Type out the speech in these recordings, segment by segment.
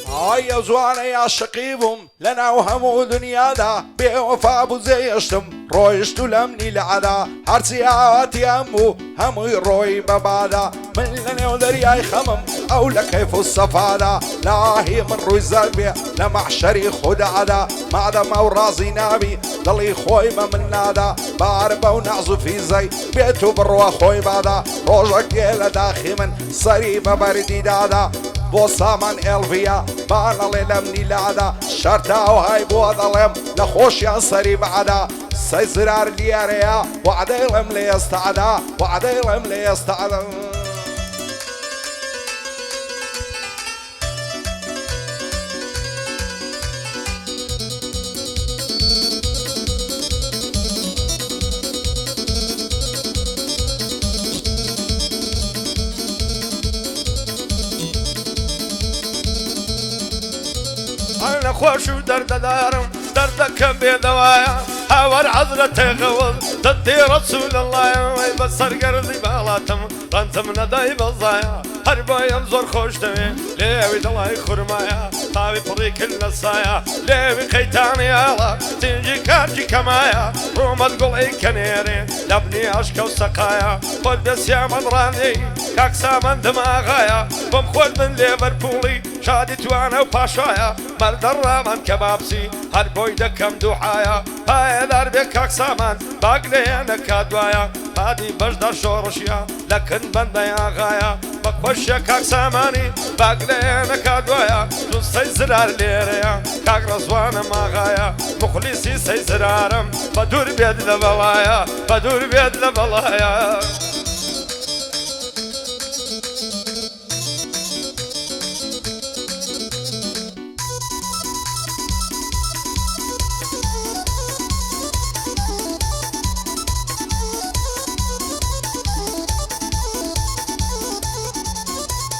هاي زوانا يا شقيبهم لنا وهمو دنيا دا بوفا بزيشتم رويشتو لمني لعدا هرسياتي همو همو روي ببادا من لنا ودرياي خمم او لكيف الصفادا لا هي من روي زربيا لمحشري خدعدا معدم او رازي نابي ضلي خوي ما من نادا باربا ونعزو في زي بيتو بروا خوي بادا روجك يلا داخي من صريبا بردي دادا بۆ سامان ئێڵڤیا بانەڵێ لەم نیلادا شەرتاو های بۆ دەڵێم لە خۆشیان سەری بەعدا سەی زرار دیارەیە وعدەیڵێم لە ئێستادا وعدەیڵێم لە ئێستادا أنا خوش ودرددارم دردك بيدوايا هاور حضرة غوض ضدي رسول الله بسر قرضي بالاتم رنتم نداي بالضايا هربا ينظر خوش دوي ليوي دلاي خرمايا طاوي بريك النصايا ليوي قيتاني يالا تنجي كارجي كمايا روما تقول اي كنيري لبني اشكا وسقايا خود بس يا مدراني كاكسا من دماغايا بمخود من ليفربولي شادي توانا وباشايا مردر من كبابسي هربوي دكم دوحايا هاي دربي كاكسا من باقلينا كادوايا هادي بجدر شورشيا لكن بنديا غايا بكوشيا كاكسا ماني باقلينا كادوايا دون سيزرار ليريا كاك رزوانا ما غايا مخلصي سيزرارم بدور بيد لبلايا بدور بيد لبلايا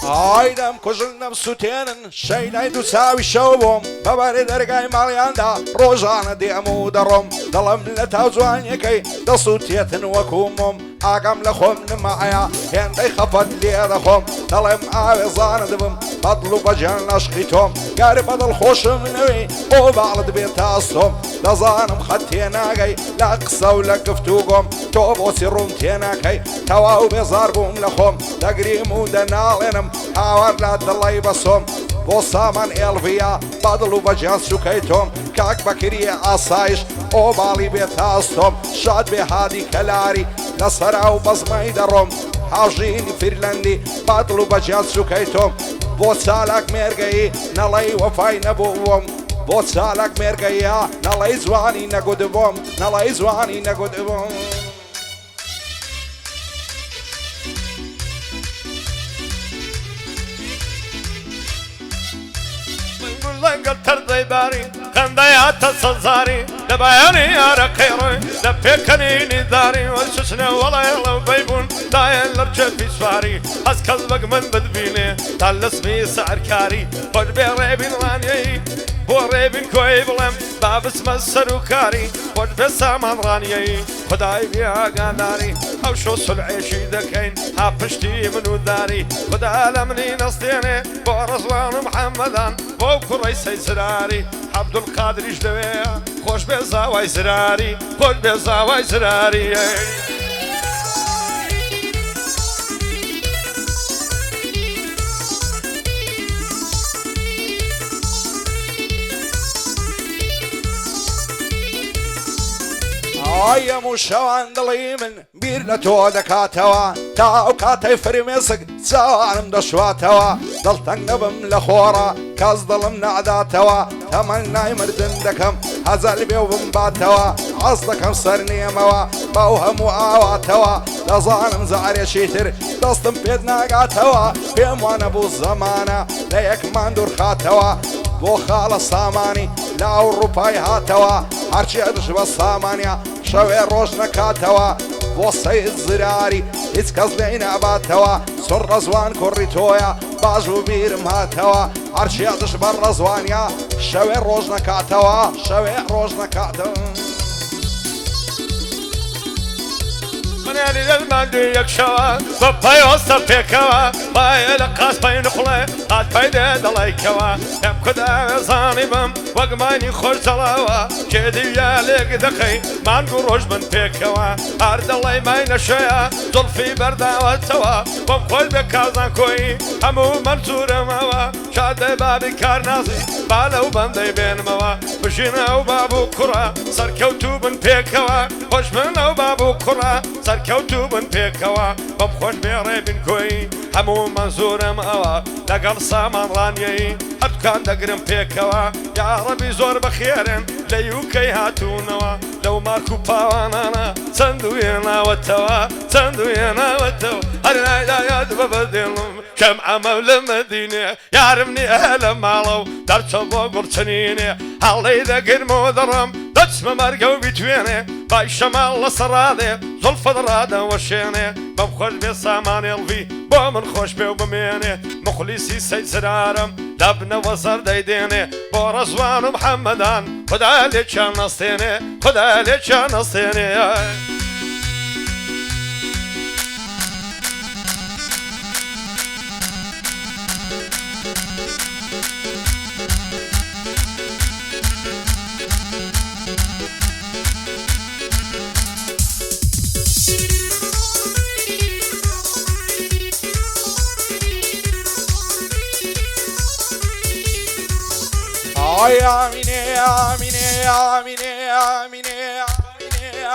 ئایدەم کوژنم سووتێنن شەیدای دووچاوی شەو بۆم بەبارێ دەرگای ماڵیاندا ڕۆژانە دێم و دەڕۆم دەڵم لە تاو جوانیەکەی دەسووتێتن وەکوومم ئاگام لە خۆم نمایە هێندەی خەفەت لێ دەخۆم دەڵێم ئاوێزانە دبم بەدڵ و بەجیان لەشقی تۆم گارێ بەدڵ خۆشم نەوەی ئۆ باڵت بێت تاستۆم دەزانم خەت تێناگەی لە قسە و لە گفتوگۆم تۆ بۆچی ڕوون تێناکەی تەواو بێزار بووم لە خۆم دەگریم و دەناڵێنم هاوار لا دڵی بەسۆم بۆ سامان ئێڵڤیا بەدڵ و بەجیان سوکەی تۆم کاک بەکریە ئاسایش ئۆ باڵی بێت تاستۆم شاد بێ هادی کەلاری لەسەرا و بەزمەی دەڕۆم هاوژینی فیرلەندی بەدڵ و بەجیان سوکەی تۆم بۆ چالاک مێرگەیی نەڵەی وەفای نەبووم بۆ چالاک مێرگەیە نەڵەی جوانی نەگوتبووم نەڵەی جوانی نەگوتبووم لنقل ترضي باري خنديات الصنصاري لبياني يا رقيري لبيكني نذاري والششنة والله يلا بيبون داين لرجل في سواري اسكال بق من بدبيني تال اسمي سعر كاري خد بيريبين رانيي بو ريبين كوي بلم باب اسم السروكاري خد بسامان رانيي خداي بيا قاداري او شو سلعيشي دكين هابشتي منو داري خدا لمني نصديني بو رضوان محمدان بو كريسي زراري عبد القادر جدويا خوش بزاوي زراري خوش بزاوي زراري ئایم و شەوان دڵی من بیر لە تۆ دەکاتەوە تا ئەو کاتەی فرمێسک چاوانم دەشواتەوە دڵتەنگ نەبم لە خۆڕە کەس دڵم نەعداتەوە تەمەنای مردن دەکەم هەزەل بێ و بمباتەوە ئەس دەکەم سەر نێمەوە بەو هەموو ئاواتەوە دەزانم زارێکی تر دەستم پێت ناگاتەوە پێم وانە بوو زەمانە لە یەکمان دوورخاتەوە بۆ خاڵە سامانی لە ئەوڕوپای هاتەوە هەرچی ئەدش بە سامانیا شەوێ ڕۆژ نەکاتەوە بۆ سەید زراری هیچ کەس لێی نەباتەوە سڕ ڕەزوان کوڕی تۆیە باش و بیرم هاتەوە هەرچی ئەدش بە ڕەزوانیا شەوێ ڕۆژ نەکاتەوە شەوێ ڕۆژ نەکاتەوە منالي للمادي يكشوا باباي وصل فيكوا باي لقاس باي نخلي قاد بايدي دلايكوا يم كدا صانبم وقماني خوش تلاوا كيدي ياليك دقي ما نقروش من فيكوا أرد الله ما ينشيا ظلفي بردا والتوا بمخل بكازان كوي همو منصور موا شاد بابي كارنازي بالو بندي بين موا بشينا وبابو كرة سركوتو بن فيكوا خوش من وبابو كرة سركوتو بن فيكوا بمخوش بيري بن كوي همو منصور موا لقل سامان رانيي أتكان دقرم فيكوا يا ربي زور بخيرن ليوكي هاتونوا لو ماكو باوانا صندوقنا والتوا صندوقنا والتوا هرنا يا ببدلهم كم عمل المدينة يعرفني أهل مالو درس بوقر سنينة هالي ذكر مودرم دسم مرقو بتوينة باي شمال صرادة زلف درادة وشينة بمخش بسامان يلفي بومن خوش بيو بمينة مخلصي سيد سرارم دبنا وصر ديدينة بورزوان محمدان خدا ليش نصينة خدا ليش نصينة آمینه آمینه آمینه آمینه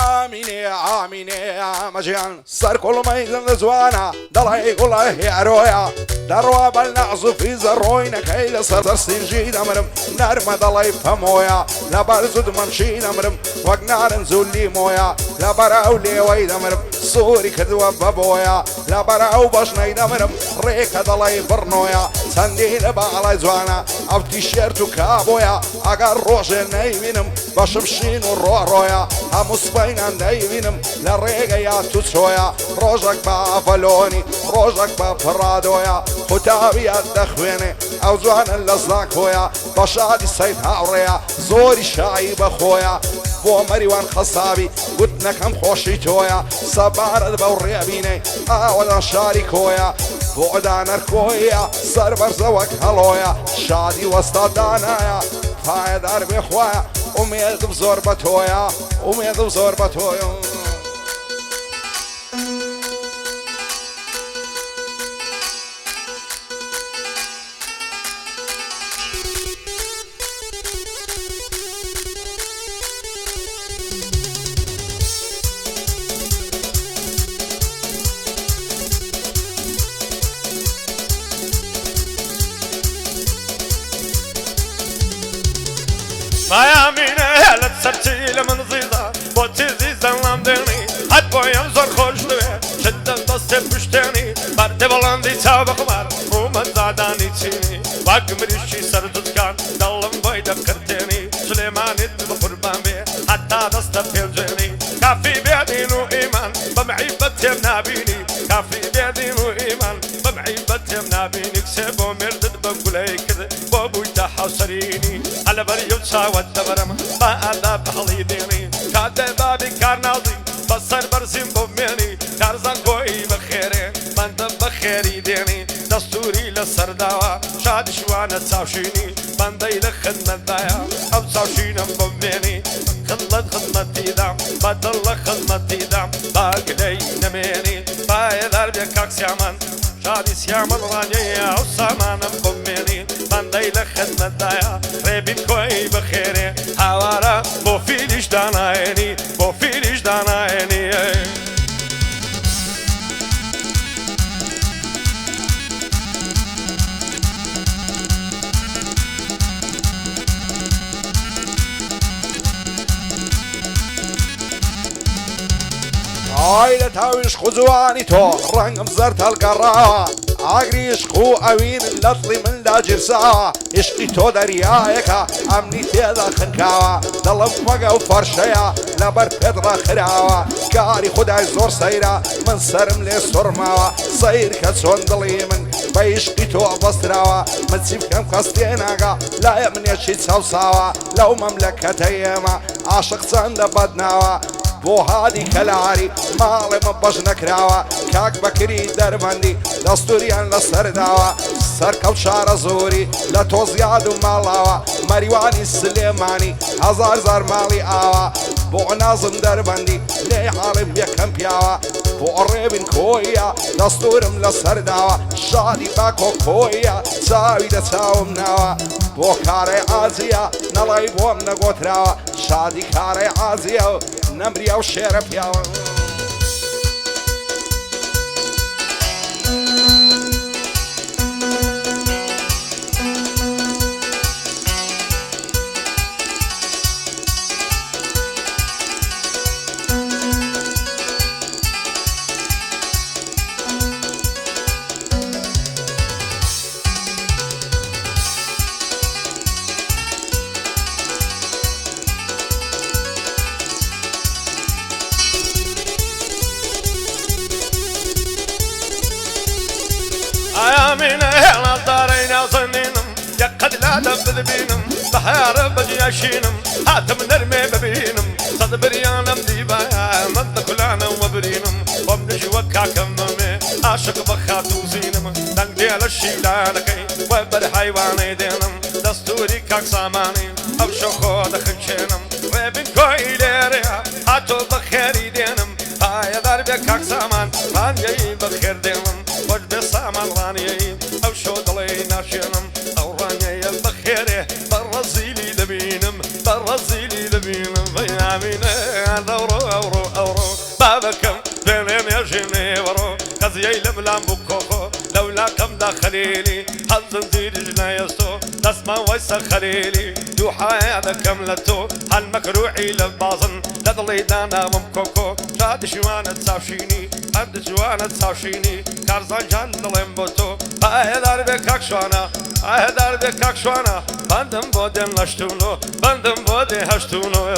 آمینه آمینه مجيان سر كل ما يزن زوانا ضلعي يقول يا رويا دروا بالنعزو في زروينا كيل صدر سنجيد امرم نار ما ضل يفهمويا لا برزود منشين امرم وق نار نزولي مويا لا براو لي ويد امرم صوري كدوا بابويا لا براو باش نيد امرم ريك ضل يبرنويا سندين بعلى زوانا او تيشيرت وكابويا اگر روش نيمينم باش مشين ورويا هموس بين نيمينم لا ريغا يا توتشويا روجك بافالوني روجك بافرادويا خطابي الدخويني او زوانا اللزاك هويا باشادي سيد هاوريا زوري شايب اخويا بو مريوان خصابي قلتنا كم خوشي تويا صبار بوريابيني اولا شاركويا بوعدان اركويا صار برزوك هلويا شادي وسط دانايا فايد اربي خوايا اميد بزور بتويا اميد بزور بتويا ما يامينه لا تسرتي لمن زيزا بوتي زيزا لامدني هاد بويم زور خوش دوي شدن دستم بشتني برد بلندي تابق مار رومن زاداني تشيني واقمرشي سردتكان دلم بيدا كرتني سليماني بقربان بي حتى دست بيلجني كافي بيدينو ايمان بمعيبة نابيني كافي بيدينو ايمان بمعيبة نابيني كسبو مردد بقولي كذا بابو تحصريني على بريوت ساوت دبرم ما أدب حليديني كاد بابي كارنالدي بصر برسم بميني تارزان كوي بخيري من دب بخيري ديني دستوري للسرداوة شاد شوانا تساوشيني من دي لخدمة دايا أو تساوشينا بميني خدمتي دام بدل خدمتي دام باقلي نميني باي ضربي كاكس يامن شادي سيامن رانيا وسامان بميني من دي لخدمة دايا ريبين كوي بخيري حوارا بو فيليش دانايني بو فيليش دانايني عايلة تاويش خزواني تو رنگ مزرت القراء عقريش خو اوين اللطلي من لا جرسا اشقي تو دريايكا امني تيدا خنكاوا ظلم وقا وفرشيا لبر بيدرا خراوا كاري خداي زور سيرا من سرم لي سرماوا صير كتسون ضلي من بيشقي تو بصراوا متسيب كم قصديناقا لا يمني شي تسوساوا لو مملكة يما عاشق سند بدناوا بۆ هادی کەلاری ماڵێ مە بەش نەکراوە کاک بەکری دەربەندی دەستوریان لەسەرداوە سەرکەوت شارە زۆری لە تۆزیاد و ماڵاوە مەریوانی سلێمانی هەزار زار ماڵی ئاوە بۆ نازم دەربەندی لێ حاڵم یەکەم پیاوە بۆ ڕێبن کۆیە دەستورم لەسەرداوە شادی باکۆ کۆیە چاوی دە چاوم ناوە بۆ کارێ ئازیە نەڵی بۆم نەگۆتراوە شادی کارێ ئازیە و نەمریە و شێرە پیاوە من هلا دارينا ظنينم يا قد لا دبل بينم بحار بجي اشينم هاتم نرمي ببينم صد بريانم ديبايا مد كلانا وبرينم ومنش وكا كممي عاشق بخاتو زينم دنگ ديال الشيلانكي وبر حيواني دينم دستوري كاك ساماني او شوخو دخنشينم وابن كويليريا هاتو بخيري دينم هاي داربي كاك سامان ران يي بخير دينم وش بسامان رانيين او شو دلي ناشينم او رانيي بخيره برازيلي دبينم برازيلي دبينم فيامينه دورو اورو اورو بابكم بينين يا جيني ورو قضيي لملام بكوكو لولا كم داخليلي حظ نزيد جنايستو نسمع ويسا خليلي دو حياة كملتو هالمكروعي لبازن لدلي دانا ممكوكو شاد شوانا تساوشيني عبد شوانا تساوشيني كارزان جان دلم بوتو هاي داربي كاكشوانا هاي داربي كاكشوانا بندم بودن لشتونو بندم بودن هشتونو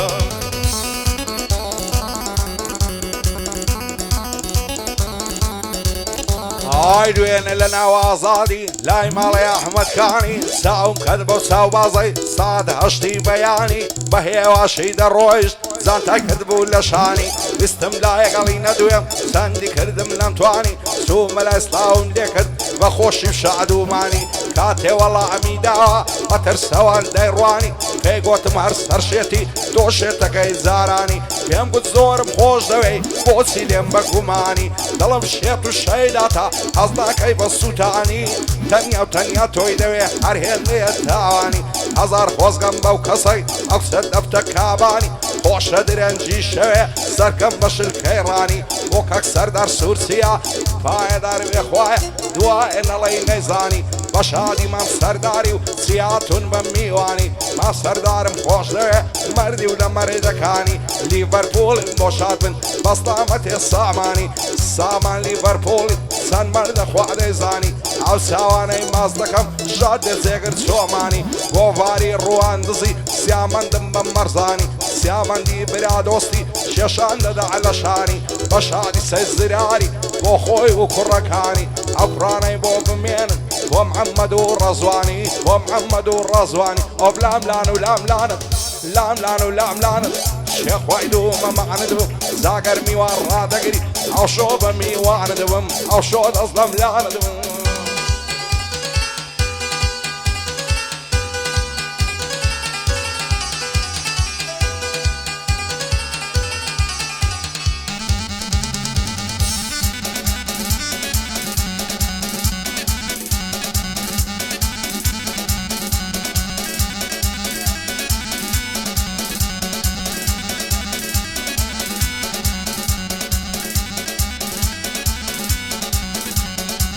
هاي دوێنە لە ناو ئازادی لای ماڵی ئەحمەد کانی ساوم کەت بۆ چاو بازەی ساد هەشتی بەیانی بە هێواشی دەڕۆیشت زانتای کرد بوو لە شانی ویستم لایەگەڵی نەدوێم چەندی کردم لەم توانی سوومە لە ئێستاون لێ کرد بە خۆشی و شادومانی کاتێ وەڵامی داوە بەترسەوان دەیڕوانی پێی گوتم هەر سەرشێتی دۆشێتەکەی زارانی پێم گوت زۆرم خۆش دەوێی بۆچی لێم بە گومانی دڵم شێت و شەیداتا حەز ناکەی بە سووتانی تەنیا و تەنیا تۆی دەوێ هەر هێنێت تاوانی هەزار خۆزگەم بەو کەسەی ئەو سەر دەفتە کابانی خۆشە درەنجی شەوێ سەرکەم بە شلکەی ڕانی بۆ کەک سەردار سوورسیە پایەدار بێخوایە دوایە نەڵەی نەیزانی بە شادی مام سەرداری و سیاتون بە میوانی ما سەردارم خۆش دەوێ مەردی و لە مەرێدەکانی لیڤەرپوڵن بۆ شاد بن بەستامەتێ سامانی سامان لیڤەرپوڵی چەند مەردە خوا دەیزانی ئەو چاوانەی ماز دەکەم شاد دێ جێگر چۆمانی گۆڤاری ڕوان دزی سیامەندم بە مەرزانی سیامەندی برا دۆستی شێشان دەدا لە شانی بە شادی سەی زراری بۆ خۆی و کوڕەکانی ئەو پڕانەی بۆ بمێنن بۆ محەممەد و ڕەزوانی بۆ محەممەد و ڕەزوانی ئۆف لاملان و لاملانت لاملان و لاملانت شێخوای دوومە مەعاند بوو زاگەر میوان ڕادەگری ئەو شۆ بە میوانت بم ئەو شۆ دەست لەملانت بم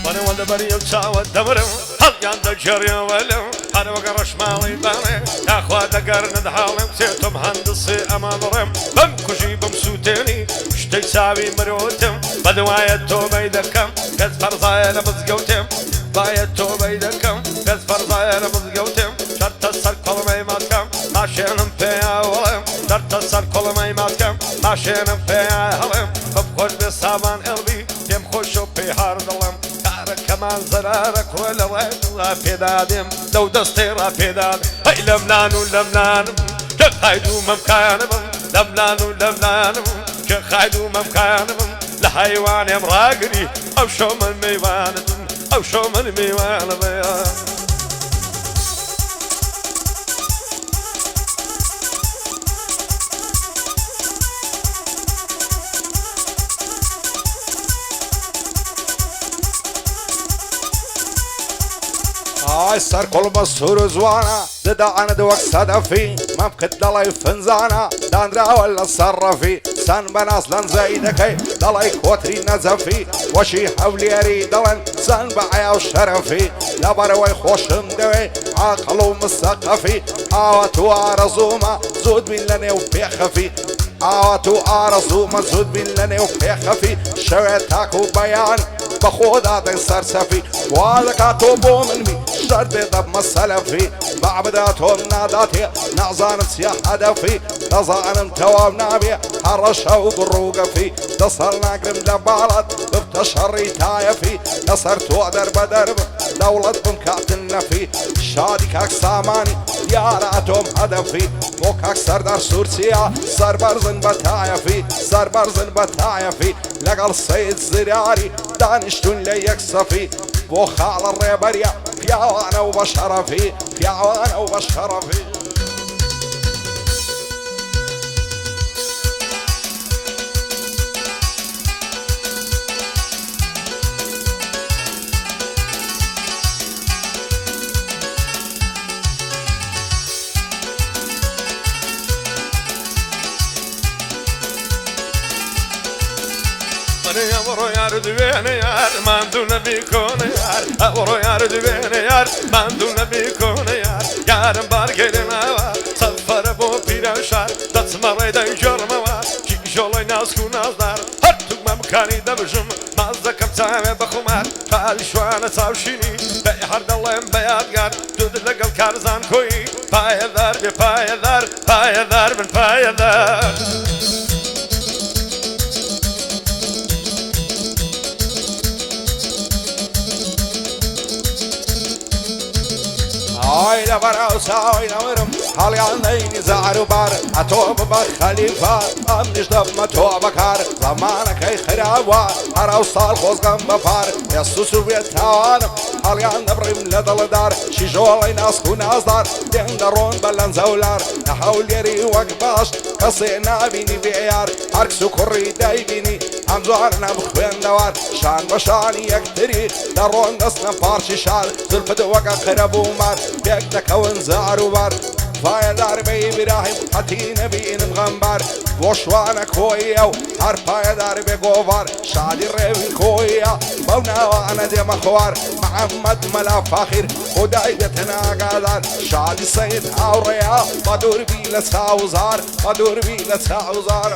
وانا ولا بريم تساوى الدمرم هل ياند الجري ولم انا وقرش مالي باني يا اخوة دقر ندحالم سيتو مهندسي امان رم بمكوشي بمسوتيني شتي ساوي مروتم بدوايتو بيدكم كز فرزايا مزقوتم بايتو بيدكم كز فرزايا مزقوتم شرط السر كل ما يماتكم ماشينم فيها ولم شرط السر كل ما يماتكم ماشينم فيها هلم ببخوش بسامان قلبي يم خوشو بيهار ظلم كمان زرارك ولا وين في دادم لو دستيرا في دادم هاي لملان ولملان هاي دوم مكان لملان ولملان كخايد وممكانم لحيوان يمراقني أو شو من ميوانم أو شو من ميوانم سر كل مسهور زوانا ددا عن دوك صدفي ما بكت دلاي فنزانا داندرا ولا صرفي سن بناس لن زايدكي دلاي كوتري نزفي وشي حولي اريد دلن سن بعيا وشرفي لبروي خوشم دوي عقلو مسقفي عواتو عرزوما زود من لني وبيخفي عواتو عرزوما زود من لني وبيخفي شويتاكو بيان بخودات سرسفي وذكاتو بومنمي شرط ضب مسلفي بعبداتهم ناداتي نعزان سياح هدفي نظان تواب نابي حرشة وقروقفي تصلنا قرم لبالت بفتشري تايفي نصرتو درب درب دولة بمكات النفي شادي كاك ساماني دياراتهم هدفي وكاك سردار سورسيا سر برزن بتايفي سر برزن بتايفي لقل سيد زرياري دانشتون ليكسفي وخال الريبريا بيعوانا وبشرفي بيعوانا وبشرفي أورو يار دوين يار ماندون بيكون يار أورو يار دوين يار ماندون بيكون يار يارم باركينا سفر بو بيرشار دتمر ايدن جرموا كي جولي ناس كونازدار هرتو ممكاني دبجم مازكم تاعي بخمار قال شوانا تاوشيني بحر دلهم بيادقار دود لقل كارزان كوي بايدار ببايدار بايدار من بايدار هاي لبراو ساوي نورم حالي عندي زعر وبار أتوب بخليفة أمنش دم توب كار زمانك أي خرابة أراو صار خوز قم بفار يسوس بيتوانم حالي عند بريم لدل دار شجولي ناس كوناز دار دين درون بلن زولار نحاول يري وقباش قصينا بيني بيار حركسو كوري دايبيني همزوارنا بخوين دوار شان بشاني يكتري درون نسنا بارشي شال زلفد وقا خراب ومار بيك دكون زعر وبار فايدار بي براهيم حتي نبي مغنبار وشوانا كويا هر فايدار بقوفار شادي الريفن كويا بونا وانا دي مخوار محمد ملا فاخر خدايتنا قادر شادي سيد هاوريا بدور بي لساوزار بدور بي لساوزار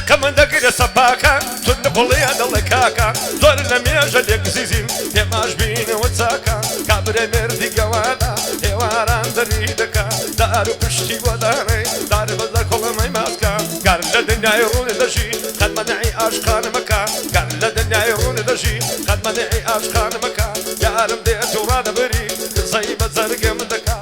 كمان دقيقة سباكا تنقل يا دلكاكا زور لم يجد يكزيزين يا ماجبين وتساكا كابر مردي قوانا يا واران دريدكا دارو بشتي وداني دار بدل كل ما يماسكا قال لدنيا يرون دشي قد منعي اشقان مكا قال لدنيا يرون دشي قد منعي اشقان مكا يا رم ديت ورانا بري صيبة زرقة من دكا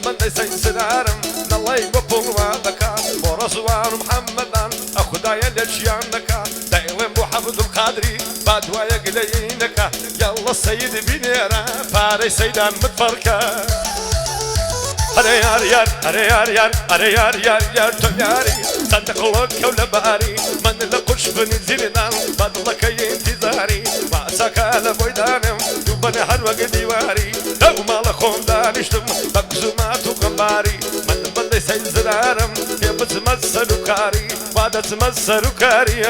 من دي سنارم الله يبقى وادكا ورسوان محمدان خدايا لشيانك دايوين بو حفظ القادري بعد ويا قلينك يلا السيد بنيرا فاري سيدان متفركا أري يار يار أري يار يار أري يار يار يار تياري صدق لك ولا باري من لقش بني زينان بعد لك انتظاري وعساك على بويدانم دوبنا حلوة ديواري لو ما لخون دانشتم بقزمات وقمباري من بدي سيزرارم يا بتمسلو كاري بعد تمسلو كاري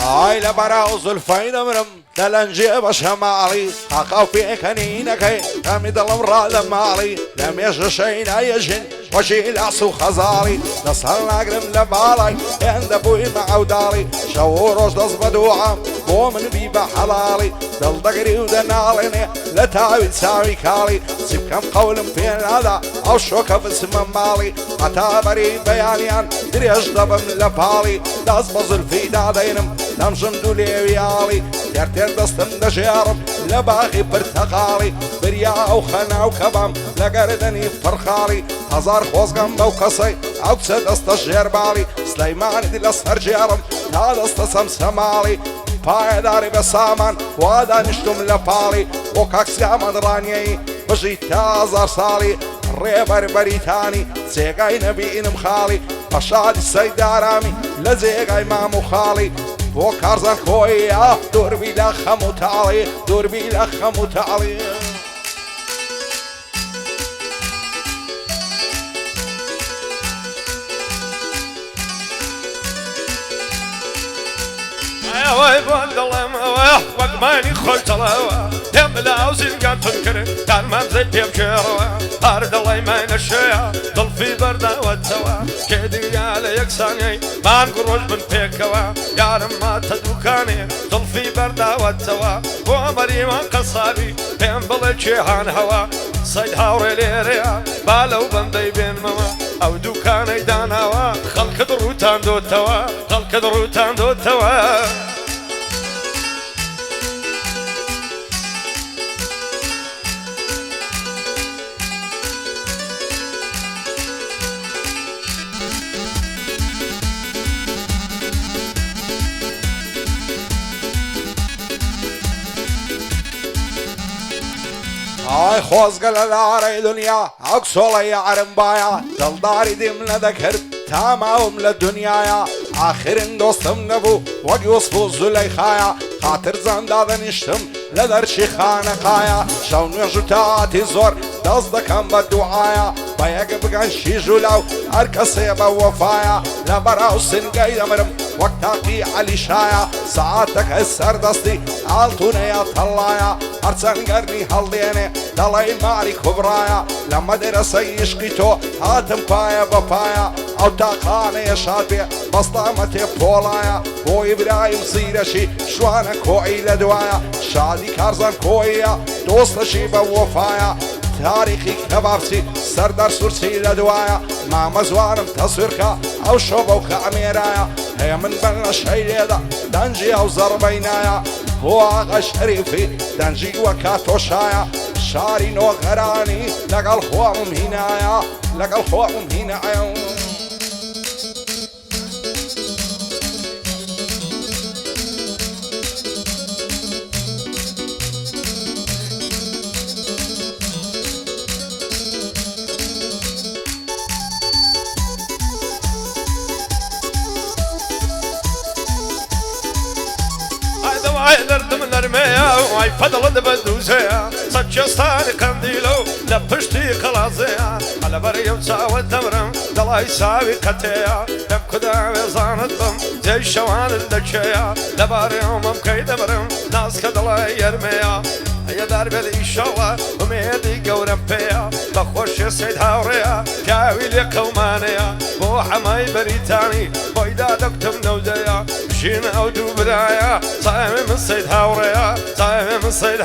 هاي لبراو زلفين امرم دلنجي بشمالي حقاو في كنينك رمي دلم راد مالي لم يجر شينا يجن وەژی لاس و خەزاڵی دەسەڵ ناگرم لە باڵای هێندە بووی مەعەوداڵی شەو و ڕۆژ دەست بە دووعام بۆ من بی بە حەڵاڵی دڵدەگری و دەناڵێنێ لە تاوی چاوی کاڵی چی بکەم قەولم پێ نادا ئەو شۆکە بچمە ماڵی هەتا بەری بەیانیان درێژ دەبم لە پاڵی دەست بە زولفی دادەینم دەمژم دوو لێویاڵی تێر دەستم دەژێڕم لە باغی پرتەقاڵی بریا ئەو خەناو کەبام لە گەردەنی پڕخاڵی هەزار خۆزگەم بەو کەسەی ئەو کچە دەستە ژێرباڵی سلەیمانی لە سەرجێڕم تا دەستە سەمسەماڵی پایەداری بە سامان وا دانیشتم لە پاڵی بۆ کاکسیامان ڕانیەی بژی تا هەزار ساڵی ڕێبەر بەریتانی جێگای نەبینم خاڵی بە شادی سەیدارامی لە جێگای مام و خاڵی بۆ کارزان خۆیە دووربی لە خەم و تاڵی دووربی لە خەم و تاڵی ئەوەی بۆ دڵێمەوە وەکمانی خۆشتەڵەوە پێم بلاو زیرگان تون کرد تارمانزەی پێم کێڕەوە هەر دڵی مای نەشەیە دڵفی بەرداوەتەوە کێ دیگا لە یەکسانەی مانگ و ڕۆژ بن پێکەوە یارم ماتە دووکانێ دڵفی بەرداوەتەوە بۆ مەریوان قەسابی پێم بڵێ کێهان هەوە سەید هاوڕێ لێرەیە با لەو بەندەی بێنمەوە ئەو دووکانەی داناوە خەڵکت ڕووتان دۆتەوە خەڵکت ڕووتان دۆتەوە ئای خۆزگە لە لارەی دنیا ئەو کسۆڵەی عرم باە دڵداری دیم نەدەکرد تا ماوم لە دنیاە ئاخرن دۆستم نەبوو وەک یوسف و زولەیخایە خاتر زەندا دەنیشتم لە دەرچی خانەقایە شەو نوێژ و تاتی زۆر دەست دەکەم بە دوعایە بە یەک بگەن شیژ و لاو هەر کەسێ بە وەفایە لە بەراو سنگەی دەمرم وەک تاقی عەلیشایە سەعاتەکە سەردەستی ئاڵتونەیە تەڵایە هەرچەند گەرنی هەڵدێنێ دەڵێ ماری کوبڕایە لە مەدرسەی عیشقی تۆ هاتم پایە بە پایە ئەو تاقانەیە شاد بێ بەستامە تێ پۆڵایە بۆ ئیبراهیم زیرەشی شوانە کۆی لە دوایە شادی کارزان کۆیە دۆستەشی بە وەفایە تاریخی کەبابچی سەردەر سوورچی لە دوایە مامە زوانم تەسوورکە ئەو شۆ بەو کەمێرایە هەیە من بەر لە شەی لێدا دەنجی ئەو زەڕبەینایە بۆ ئاغا شەریفی دەنجی وەکا تۆشایە شاری نۆغەرانی لەگەڵ خۆمم هینایە لەگەڵ خۆمم هینایە دەردم نەرمەیە وای فەدڵت بەدووزەیە سەد کێستانی قەندیلە و لە پشتی قەڵازەیە هەلەبەر ئەو چاوت دەبرم دەڵای ساوی قەتەیە دەم کودا وێزانت بم جێی شەوانت دەکێیە لەبارێ ئەومەم کەی دەبرم ناسکە دڵای یەرمەیە هەیە داربێت ئیشەڵە ئومێدی گەورەم پێیە بەخۆشیە سەید هاوڕێیە پیاوی لێ قەومانەیە بۆ حەمای بەریتانی بۆی دادەکتم نەودەیە ژین ئەو دوو برایە چاوێ من سەید هاوڕێیە چاوێ من سەید